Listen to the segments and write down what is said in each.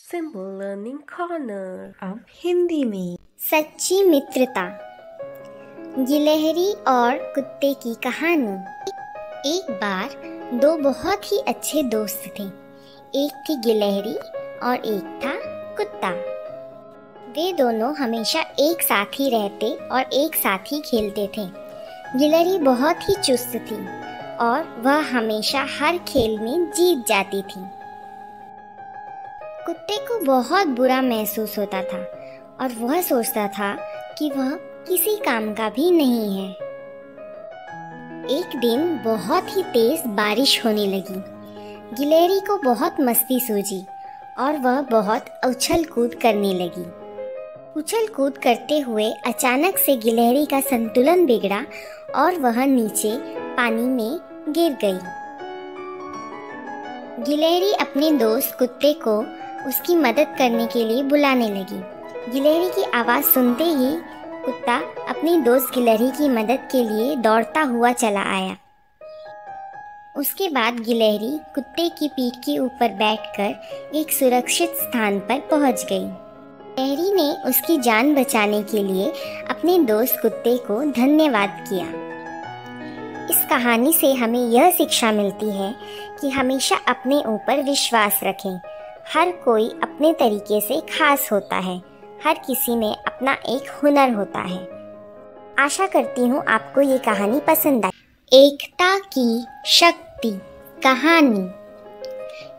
Simple learning corner. अब हिंदी में सच्ची मित्रता। गिलहरी और कुत्ते की कहानी। एक बार दो बहुत ही अच्छे दोस्त थे। एक थी गिलहरी और एक था कुत्ता। वे दोनों हमेशा एक साथ ही रहते और एक साथ ही खेलते थे। गिलहरी बहुत ही चुस्त थी और वह हमेशा हर खेल में जीत जाती थी। कुत्ते को बहुत बुरा महसूस होता था और वह सोचता था कि वह किसी काम का भी नहीं है। एक दिन बहुत ही तेज बारिश होने लगी। गिलहरी को बहुत मस्ती सूझी और वह बहुत उछल कूद करने लगी। उछल कूद करते हुए अचानक से गिलहरी का संतुलन बिगड़ा और वह नीचे पानी में गिर गई। गिलहरी अपने दोस्त कुत्ते को उसकी मदद करने के लिए बुलाने लगी। गिलहरी की आवाज़ सुनते ही कुत्ता अपनी दोस्त गिलहरी की मदद के लिए दौड़ता हुआ चला आया। उसके बाद गिलहरी कुत्ते की पीठ के ऊपर बैठकर एक सुरक्षित स्थान पर पहुंच गई। गिलहरी ने उसकी जान बचाने के लिए अपने दोस्त कुत्ते को धन्यवाद किया। इस कहानी से हमें यह शिक्षा मिलती है कि हमेशा अपने ऊपर विश्वास रखें। हर कोई अपने तरीके से खास होता है। हर किसी में अपना एक हुनर होता है। आशा करती हूँ आपको ये कहानी पसंद आई। एकता की शक्ति कहानी।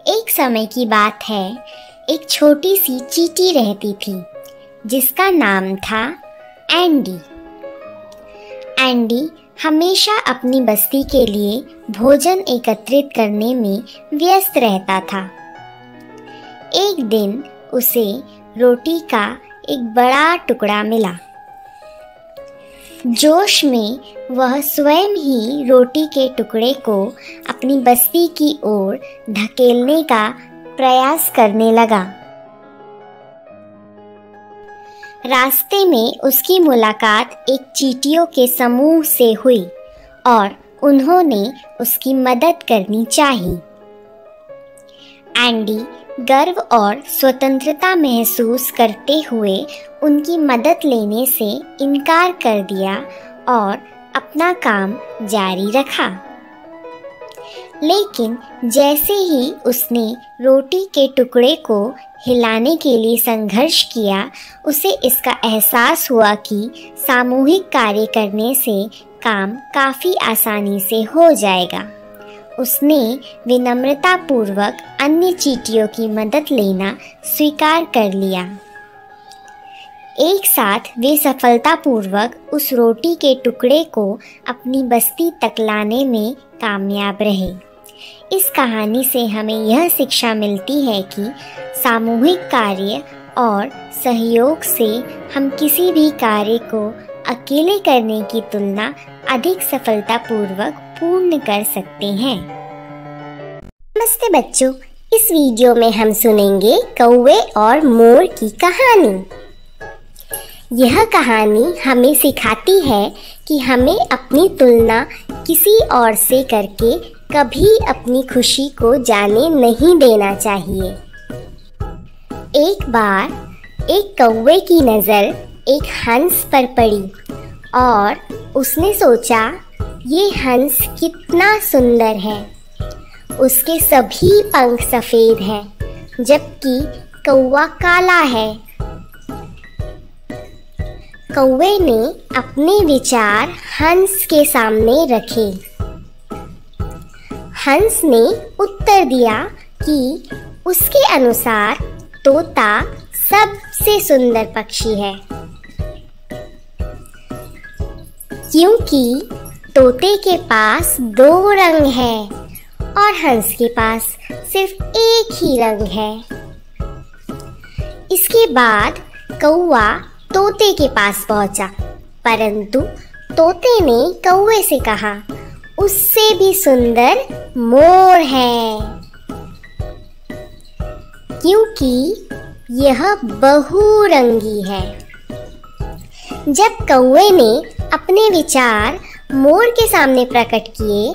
एक समय की बात है, एक छोटी सी चींटी रहती थी जिसका नाम था एंडी। एंडी हमेशा अपनी बस्ती के लिए भोजन एकत्रित करने में व्यस्त रहता था। एक दिन उसे रोटी का एक बड़ा टुकड़ा मिला। जोश में वह स्वयं ही रोटी के टुकड़े को अपनी बस्ती की ओर धकेलने का प्रयास करने लगा। रास्ते में उसकी मुलाकात एक चींटियों के समूह से हुई और उन्होंने उसकी मदद करनी चाही। एंडी गर्व और स्वतंत्रता महसूस करते हुए उनकी मदद लेने से इनकार कर दिया और अपना काम जारी रखा। लेकिन जैसे ही उसने रोटी के टुकड़े को हिलाने के लिए संघर्ष किया, उसे इसका एहसास हुआ कि सामूहिक कार्य करने से काम काफ़ी आसानी से हो जाएगा। उसने विनम्रतापूर्वक अन्य चींटियों की मदद लेना स्वीकार कर लिया। एक साथ वे सफलतापूर्वक उस रोटी के टुकड़े को अपनी बस्ती तक लाने में कामयाब रहे। इस कहानी से हमें यह शिक्षा मिलती है कि सामूहिक कार्य और सहयोग से हम किसी भी कार्य को अकेले करने की तुलना अधिक सफलतापूर्वक पूर्ण कर सकते हैं। नमस्ते बच्चों, इस वीडियो में हम सुनेंगे कौवे और मोर की कहानी। यह कहानी हमें सिखाती है कि हमें अपनी तुलना किसी और से करके कभी अपनी खुशी को जाने नहीं देना चाहिए। एक बार एक कौवे की नज़र एक हंस पर पड़ी और उसने सोचा, ये हंस कितना सुंदर है। उसके सभी पंख सफ़ेद हैं, जबकि कौवा काला है। कौवे ने अपने विचार हंस के सामने रखे। हंस ने उत्तर दिया कि उसके अनुसार तोता सबसे सुंदर पक्षी है, क्योंकि तोते के पास दो रंग हैं और हंस के पास सिर्फ एक ही रंग है। इसके बाद कौवा तोते के पास पहुंचा, परंतु तोते ने कौवे से कहा, उससे भी सुंदर मोर है, क्योंकि यह बहुरंगी है। जब कौवे ने अपने विचार मोर के सामने प्रकट किए,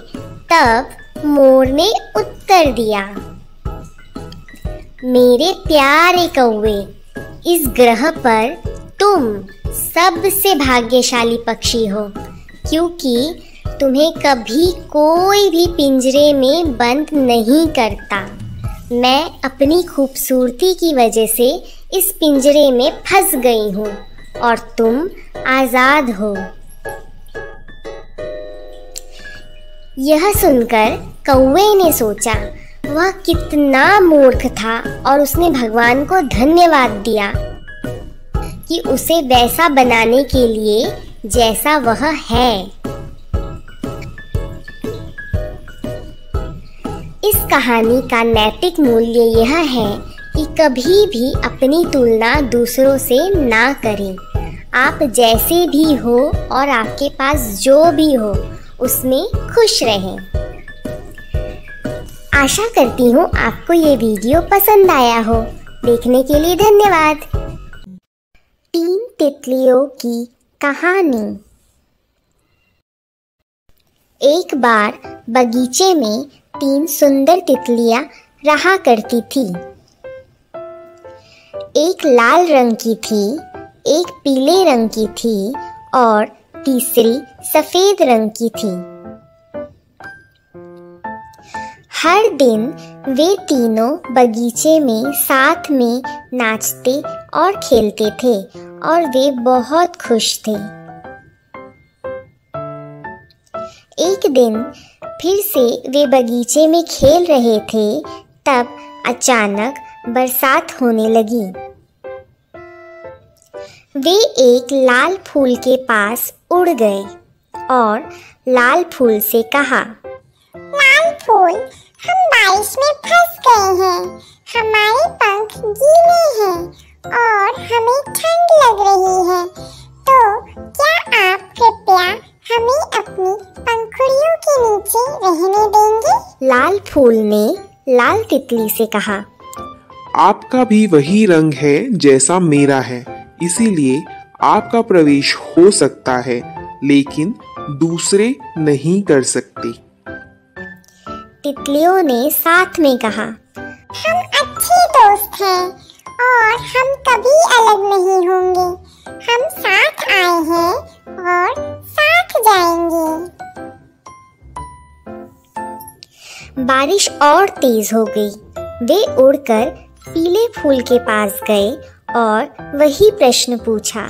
तब मोर ने उत्तर दिया, मेरे प्यारे कौवे, इस ग्रह पर तुम सबसे भाग्यशाली पक्षी हो, क्योंकि तुम्हें कभी कोई भी पिंजरे में बंद नहीं करता। मैं अपनी खूबसूरती की वजह से इस पिंजरे में फंस गई हूँ और तुम आज़ाद हो। यह सुनकर कौवे ने सोचा वह कितना मूर्ख था और उसने भगवान को धन्यवाद दिया कि उसे वैसा बनाने के लिए जैसा वह है। इस कहानी का नैतिक मूल्य यह है कि कभी भी अपनी तुलना दूसरों से ना करें। आप जैसे भी हो और आपके पास जो भी हो उसमें खुश रहें। आशा करती हूँ आपको ये वीडियो पसंद आया हो। देखने के लिए धन्यवाद। 3 तितलियों की कहानी। एक बार बगीचे में 3 सुंदर तितलियां रहा करती थी। एक लाल रंग की थी, एक पीले रंग की थी और तीसरी सफेद रंग की थी। हर दिन वे तीनों बगीचे में साथ में नाचते और खेलते थे और वे बहुत खुश थे। एक दिन फिर से वे बगीचे में खेल रहे थे, तब अचानक बरसात होने लगी। वे एक लाल फूल के पास उड़ गए और लाल फूल से कहा, लाल फूल, हम बारिश में फंस गए हैं। हमारे पंख गीले हैं और हमें ठंड लग रही है। तो क्या आप कृपया हमें अपनी पंखुड़ियों के नीचे रहने देंगे? लाल फूल ने लाल तितली से कहा, आपका भी वही रंग है जैसा मेरा है, इसीलिए आपका प्रवेश हो सकता है, लेकिन दूसरे नहीं कर सकते। तितलियों ने साथ में कहा, हम अच्छे दोस्त हैं और हम कभी अलग नहीं होंगे। हम साथ आए हैं और साथ जाएंगे। बारिश और तेज हो गई। वे उड़कर पीले फूल के पास गए और वही प्रश्न पूछा।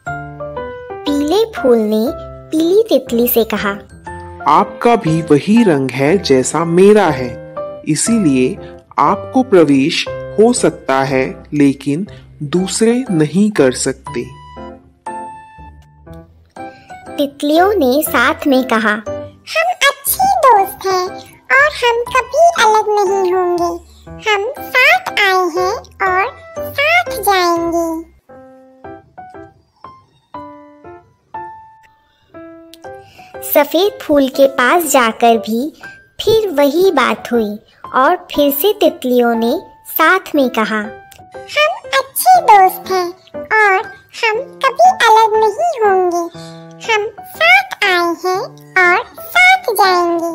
पीले फूल ने पीली तितली से कहा, आपका भी वही रंग है जैसा मेरा है, इसीलिए आपको प्रवेश हो सकता है, लेकिन दूसरे नहीं कर सकते। तितलियों ने साथ में कहा, हम अच्छे दोस्त हैं और हम कभी अलग नहीं होंगे। हम साथ आए हैं और साथ जाएंगे। सफेद फूल के पास जाकर भी फिर वही बात हुई और फिर से तितलियों ने साथ में कहा, हम अच्छे दोस्त हैं और हम कभी अलग नहीं होंगे। हम साथ आए हैं और साथ जाएंगे।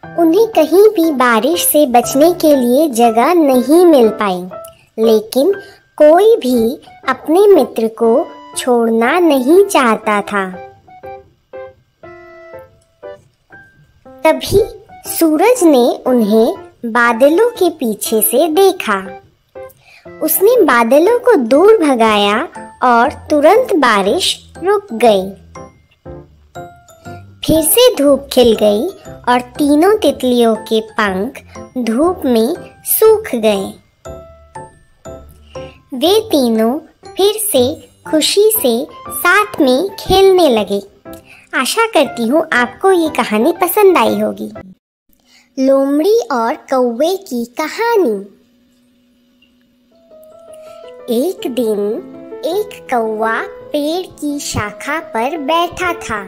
उन्हें कहीं भी बारिश से बचने के लिए जगह नहीं मिल पाई, लेकिन कोई भी अपने मित्र को छोड़ना नहीं चाहता था। तभी सूरज ने उन्हें बादलों के पीछे से देखा। उसने बादलों को दूर भगाया और तुरंत बारिश रुक गई। फिर से धूप खिल गई और तीनों तितलियों के पंख धूप में सूख गए। वे तीनों फिर से खुशी से साथ में खेलने लगे। आशा करती हूँ आपको ये कहानी पसंद आई होगी। लोमड़ी और कौवे की कहानी। एक दिन एक कौवा पेड़ की शाखा पर बैठा था।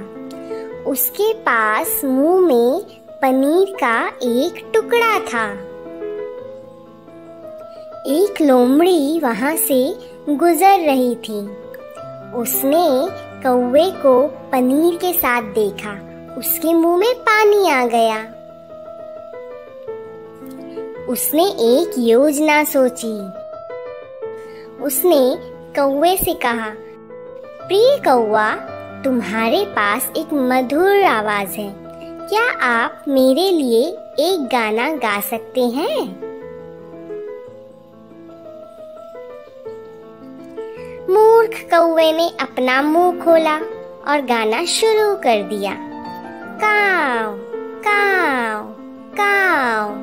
उसके पास मुंह में पनीर का एक टुकड़ा था। एक लोमड़ी वहां से गुजर रही थी। उसने कौवे को पनीर के साथ देखा। उसके मुंह में पानी आ गया। उसने एक योजना सोची। उसने कौवे से कहा, प्रिय कौवा, तुम्हारे पास एक मधुर आवाज है, क्या आप मेरे लिए एक गाना गा सकते हैं? मूर्ख कौवे ने अपना मुंह खोला और गाना शुरू कर दिया। काव काव काव।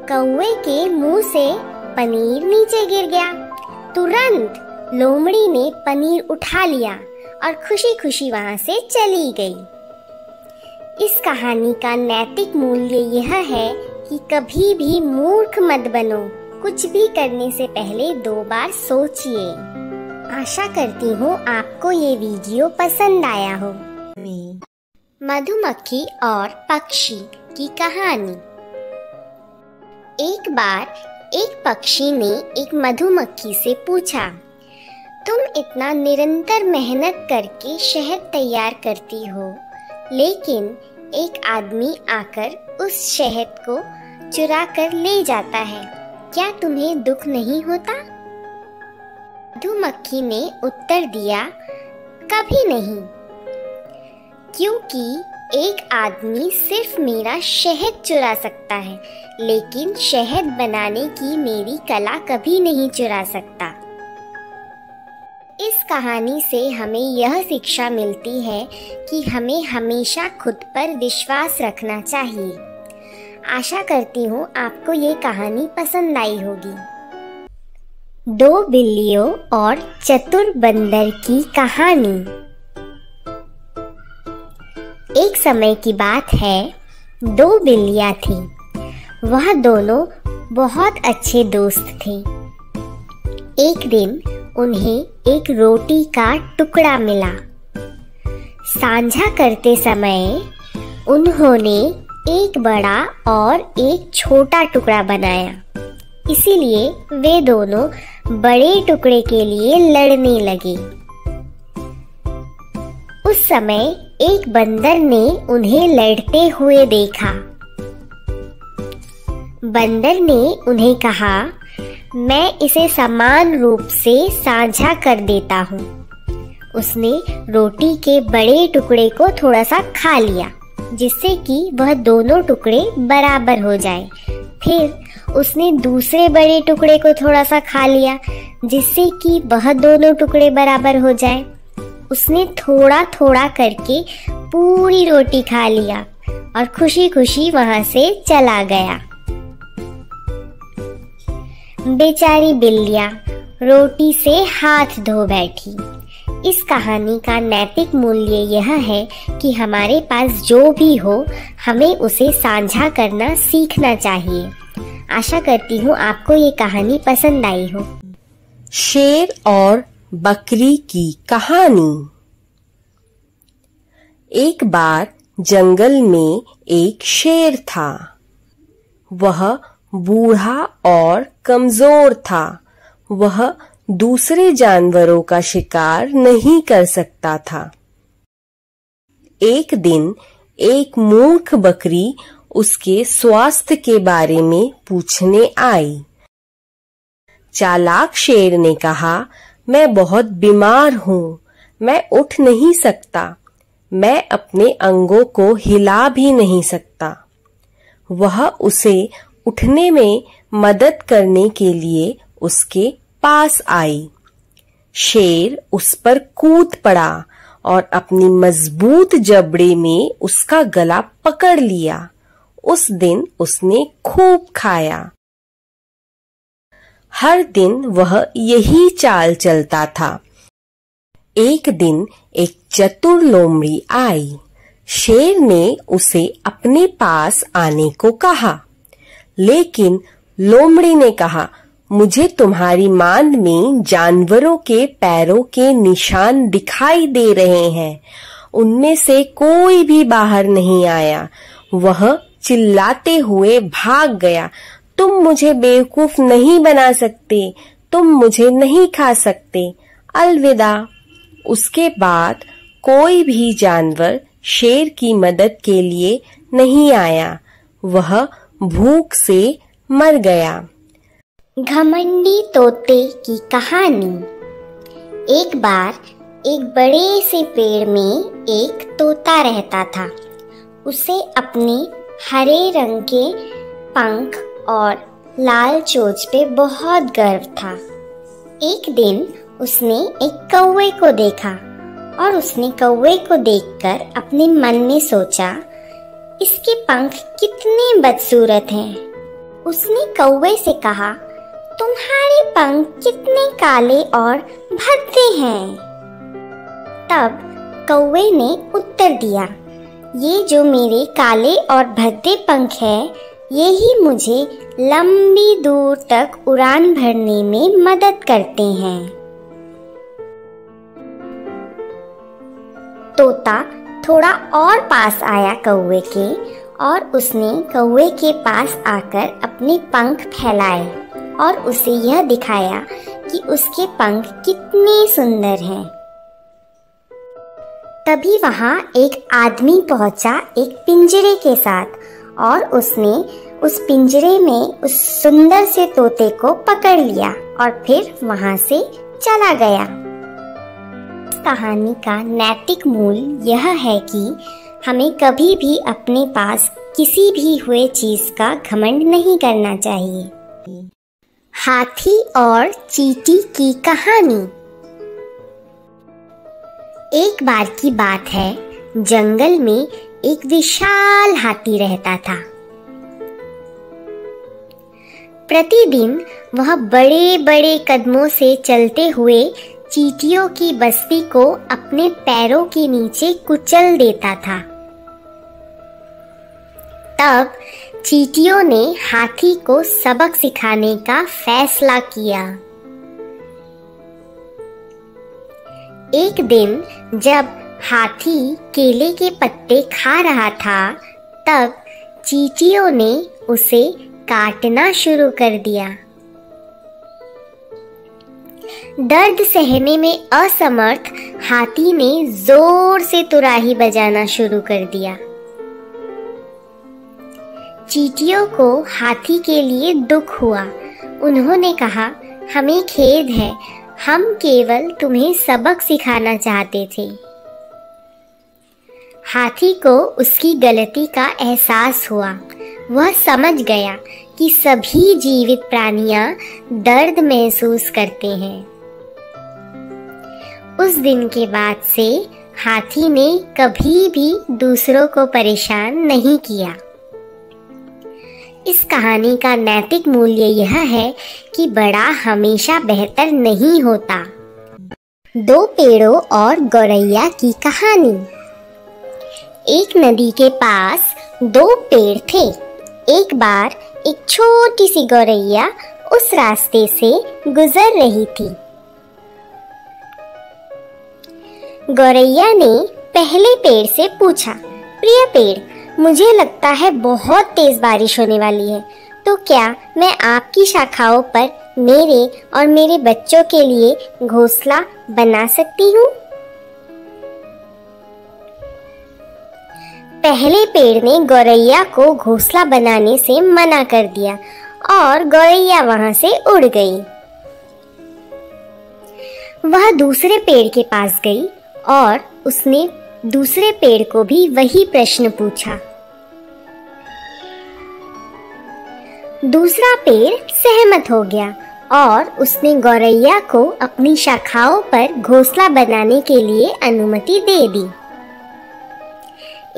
कौवे के मुंह से पनीर नीचे गिर गया। तुरंत लोमड़ी ने पनीर उठा लिया और खुशी खुशी वहां से चली गई। इस कहानी का नैतिक मूल्य यह है कि कभी भी मूर्ख मत बनो। कुछ भी करने से पहले 2 बार सोचिए। आशा करती हूँ आपको ये वीडियो पसंद आया हो। मधुमक्खी और पक्षी की कहानी। एक बार एक पक्षी ने एक मधुमक्खी से पूछा, तुम इतना निरंतर मेहनत करके शहद तैयार करती हो, लेकिन एक आदमी आकर उस शहद को चुरा कर ले जाता है, क्या तुम्हें दुख नहीं होता? मधुमक्खी ने उत्तर दिया, कभी नहीं, क्योंकि एक आदमी सिर्फ मेरा शहद चुरा सकता है, लेकिन शहद बनाने की मेरी कला कभी नहीं चुरा सकता। इस कहानी से हमें यह शिक्षा मिलती है कि हमें हमेशा खुद पर विश्वास रखना चाहिए। आशा करती हूँ आपको ये कहानी पसंद आई होगी। 2 बिल्लियों और चतुर बंदर की कहानी। एक समय की बात है, 2 बिल्लियाँ थीं। वह दोनों बहुत अच्छे दोस्त थे। एक दिन उन्हें एक रोटी का टुकड़ा मिला। साझा करते समय उन्होंने एक बड़ा और एक छोटा टुकड़ा बनाया, इसीलिए वे दोनों बड़े टुकड़े के लिए लड़ने लगे। उस समय एक बंदर ने उन्हें लड़ते हुए देखा। बंदर ने उन्हें कहा, मैं इसे समान रूप से साझा कर देता हूँ। उसने रोटी के बड़े टुकड़े को थोड़ा सा खा लिया, जिससे कि वह दोनों टुकड़े बराबर हो जाए। फिर उसने दूसरे बड़े टुकड़े को थोड़ा सा खा लिया, जिससे कि वह दोनों टुकड़े बराबर हो जाए। उसने थोड़ा थोड़ा करके पूरी रोटी खा लिया और खुशी खुशी वहां से चला गया। बेचारी बिल्लियाँ रोटी से हाथ धो बैठी। इस कहानी का नैतिक मूल्य यह है कि हमारे पास जो भी हो, हमें उसे साझा करना सीखना चाहिए। आशा करती हूँ आपको ये कहानी पसंद आई हो। शेर और बकरी की कहानी। एक बार जंगल में एक शेर था। वह बूढ़ा और कमजोर था। वह दूसरे जानवरों का शिकार नहीं कर सकता था। एक दिन एक मूर्ख बकरी उसके स्वास्थ्य के बारे में पूछने आई। चालाक शेर ने कहा, मैं बहुत बीमार हूँ, मैं उठ नहीं सकता, मैं अपने अंगों को हिला भी नहीं सकता। वह उसे उठने में मदद करने के लिए उसके पास आई। शेर उस पर कूद पड़ा और अपनी मजबूत जबड़े में उसका गला पकड़ लिया। उस दिन उसने खूब खाया। हर दिन वह यही चाल चलता था। एक दिन एक चतुर लोमड़ी आई। शेर ने उसे अपने पास आने को कहा, लेकिन लोमड़ी ने कहा, मुझे तुम्हारी मांद में जानवरों के पैरों के निशान दिखाई दे रहे हैं, उनमें से कोई भी बाहर नहीं आया। वह चिल्लाते हुए भाग गया, तुम मुझे बेवकूफ नहीं बना सकते, तुम मुझे नहीं खा सकते, अलविदा। उसके बाद कोई भी जानवर शेर की मदद के लिए नहीं आया। वह भूख से मर गया। घमंडी तोते की कहानी। एक बार एक बड़े से पेड़ में एक तोता रहता था। उसे अपने हरे रंग के पंख और लाल चोंच पे बहुत गर्व था। एक दिन उसने एक कौवे को देखा और उसने कौवे को देखकर अपने मन में सोचा, इसके पंख कितने बदसूरत हैं। उसने कौवे से कहा, तुम्हारे पंख कितने काले और भद्दे हैं। तब कौवे ने उत्तर दिया, ये जो मेरे काले और भद्दे पंख हैं, यही मुझे लंबी दूर तक उड़ान भरने में मदद करते हैं। तोता थोड़ा और पास आया कौवे के और उसने कौवे के पास आकर अपने पंख फैलाए और उसे यह दिखाया कि उसके पंख कितने सुंदर हैं। तभी वहां एक आदमी पहुंचा एक पिंजरे के साथ और उसने उस पिंजरे में उस सुंदर से तोते को पकड़ लिया और फिर वहां से चला गया। इस कहानी का नैतिक मूल्य यह है कि हमें कभी भी अपने पास किसी भी हुए चीज का घमंड नहीं करना चाहिए। हाथी और चींटी की कहानी। एक बार की बात है, जंगल में एक विशाल हाथी रहता था। प्रतिदिन वह बड़े बड़े कदमों से चलते हुए चींटियों की बस्ती को अपने पैरों के नीचे कुचल देता था। तब चींटियों ने हाथी को सबक सिखाने का फैसला किया। एक दिन जब हाथी केले के पत्ते खा रहा था, तब चींटियों ने उसे काटना शुरू कर दिया। दर्द सहने में असमर्थ हाथी ने जोर से तुराही बजाना शुरू कर दिया। चींटियों को हाथी के लिए दुख हुआ। उन्होंने कहा, हमें खेद है, हम केवल तुम्हें सबक सिखाना चाहते थे। हाथी को उसकी गलती का एहसास हुआ। वह समझ गया कि सभी जीवित प्राणियां दर्द महसूस करते हैं। उस दिन के बाद से हाथी ने कभी भी दूसरों को परेशान नहीं किया। इस कहानी का नैतिक मूल्य यह है कि बड़ा हमेशा बेहतर नहीं होता। दो पेड़ों और गौरैया की कहानी। एक नदी के पास दो पेड़ थे। एक बार एक छोटी सी गौरैया उस रास्ते से गुजर रही थी। गौरैया ने पहले पेड़ से पूछा, प्रिय पेड़, मुझे लगता है बहुत तेज बारिश होने वाली है, तो क्या मैं आपकी शाखाओं पर मेरे और मेरे बच्चों के लिए घोंसला बना सकती हूँ? पहले पेड़ ने गौरैया को घोंसला बनाने से मना कर दिया और गौरैया वहां से उड़ गई। वह दूसरे पेड़ के पास गई और उसने दूसरे पेड़ को भी वही प्रश्न पूछा। दूसरा पेड़ सहमत हो गया और उसने गौरैया को अपनी शाखाओं पर घोंसला बनाने के लिए अनुमति दे दी।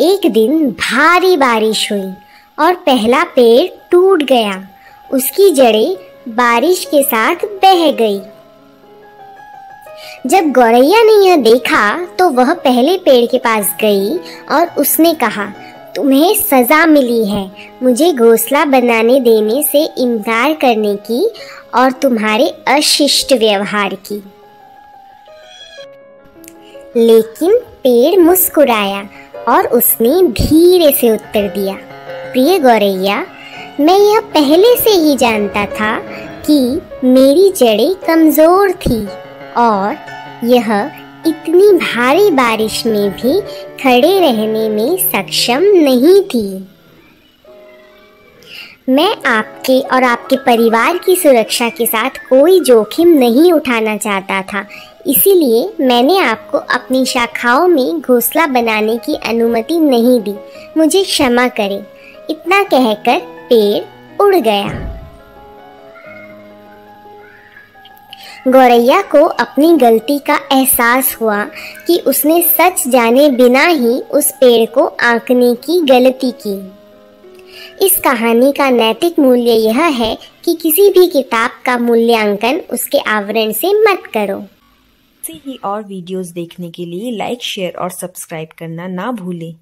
एक दिन भारी बारिश हुई और पहला पेड़ टूट गया। उसकी जड़ें बारिश के साथ बह गई। जब गौरैया ने यह देखा तो वह पहले पेड़ के पास गई और उसने कहा, तुम्हें सजा मिली है मुझे घोंसला बनाने देने से इनकार करने की और तुम्हारे अशिष्ट व्यवहार की। लेकिन पेड़ मुस्कुराया और उसने धीरे से उत्तर दिया, प्रिय गौरैया, मैं यह पहले से ही जानता था कि मेरी जड़ें कमजोर थी और यह इतनी भारी बारिश में भी खड़े रहने में सक्षम नहीं थी। मैं आपके और आपके परिवार की सुरक्षा के साथ कोई जोखिम नहीं उठाना चाहता था, इसीलिए मैंने आपको अपनी शाखाओं में घोंसला बनाने की अनुमति नहीं दी। मुझे क्षमा करें। इतना कहकर पेड़ उड़ गया। गौरैया को अपनी गलती का एहसास हुआ कि उसने सच जाने बिना ही उस पेड़ को आंकने की गलती की। इस कहानी का नैतिक मूल्य यह है कि किसी भी किताब का मूल्यांकन उसके आवरण से मत करो। ऐसे ही और वीडियोस देखने के लिए लाइक, शेयर और सब्सक्राइब करना ना भूलें।